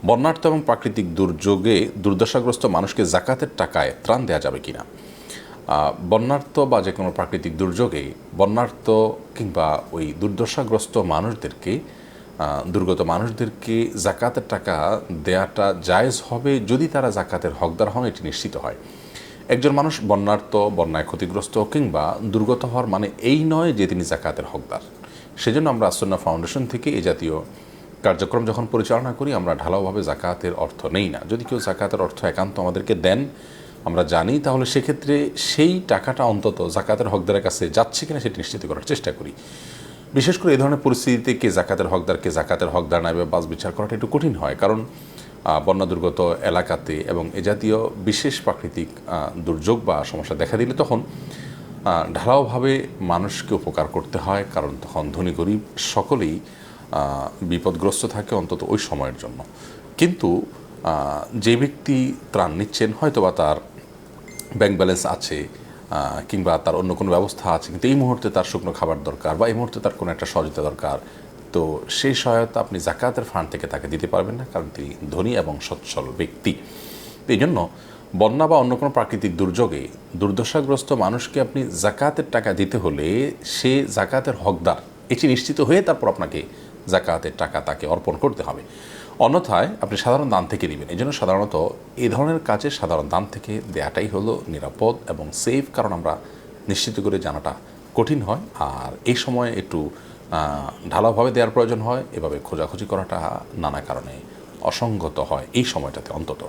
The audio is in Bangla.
বন্যার্থ এবং প্রাকৃতিক দুর্যোগে দুর্দশাগ্রস্ত মানুষকে জাকাতের টাকায় ত্রাণ দেওয়া যাবে কিনা। বন্যার্থ বা যে কোনো প্রাকৃতিক দুর্যোগে বন্যার্থ কিংবা ওই দুর্দশাগ্রস্ত মানুষদেরকে দুর্গত মানুষদেরকে জাকাতের টাকা দেয়াটা জায়েজ হবে যদি তারা জাকাতের হকদার হন, এটি নিশ্চিত হয়। একজন মানুষ বন্যার্থ, বন্যায় ক্ষতিগ্রস্ত কিংবা দুর্গত হওয়ার মানে এই নয় যে তিনি জাকাতের হকদার। সেজন্য আমরা আসুন্নাহ ফাউন্ডেশন থেকে এই জাতীয় কার্যক্রম যখন পরিচালনা করি, আমরা ঢালাওভাবে জাকাতের অর্থ নেই না। যদি কেউ জাকাতের অর্থ একান্ত আমাদেরকে দেন, আমরা জানি, তাহলে সেক্ষেত্রে সেই টাকাটা অন্তত জাকাতের হকদারের কাছে যাচ্ছে কিনা সেটি নিশ্চিত করার চেষ্টা করি। বিশেষ করে এই ধরনের পরিস্থিতিতে কে জাকাতের হকদার কে জাকাতের হকদার না বাস বিচার করাটা একটু কঠিন হয়, কারণ বন্যা দুর্গত এলাকাতে এবং এ জাতীয় বিশেষ প্রাকৃতিক দুর্যোগ বা সমস্যা দেখা দিলে তখন ঢালাওভাবে মানুষকে উপকার করতে হয়, কারণ তখন ধনী গরিব সকলেই বিপদগ্রস্ত থাকে অন্তত ওই সময়ের জন্য। কিন্তু যে ব্যক্তি ত্রাণ নিচ্ছেন হয়তোবা তার ব্যাংক ব্যালেন্স আছে কিংবা তার অন্য কোনো ব্যবস্থা আছে, কিন্তু এই মুহূর্তে তার শুকনো খাবার দরকার বা এই মুহূর্তে তার কোনো একটা সহযোগিতা দরকার, তো সেই সহায়তা আপনি জাকাতের ফান্ড থেকে তাকে দিতে পারবেন না, কারণ তিনি ধনী এবং সচ্ছল ব্যক্তি। এই জন্য বন্যা বা অন্য কোনো প্রাকৃতিক দুর্যোগে দুর্দশাগ্রস্ত মানুষকে আপনি জাকাতের টাকা দিতে হলে সে জাকাতের হকদার এটি নিশ্চিত হয়ে তারপর আপনাকে জাকাতের টাকা তাকে অর্পণ করতে হবে, অন্যথায় আপনি সাধারণ দান থেকে দিবেন। এই জন্য সাধারণত এই ধরনের কাজে সাধারণ দান থেকে দেওয়াটাই হলো নিরাপদ এবং সেফ, কারণ আমরা নিশ্চিত করে জানাটা কঠিন হয়, আর এই সময় একটু ঢালাওভাবে দেওয়ার প্রয়োজন হয়, এভাবে খোঁজাখুঁজি করাটা নানা কারণে অসঙ্গত হয় এই সময়টাতে অন্তত।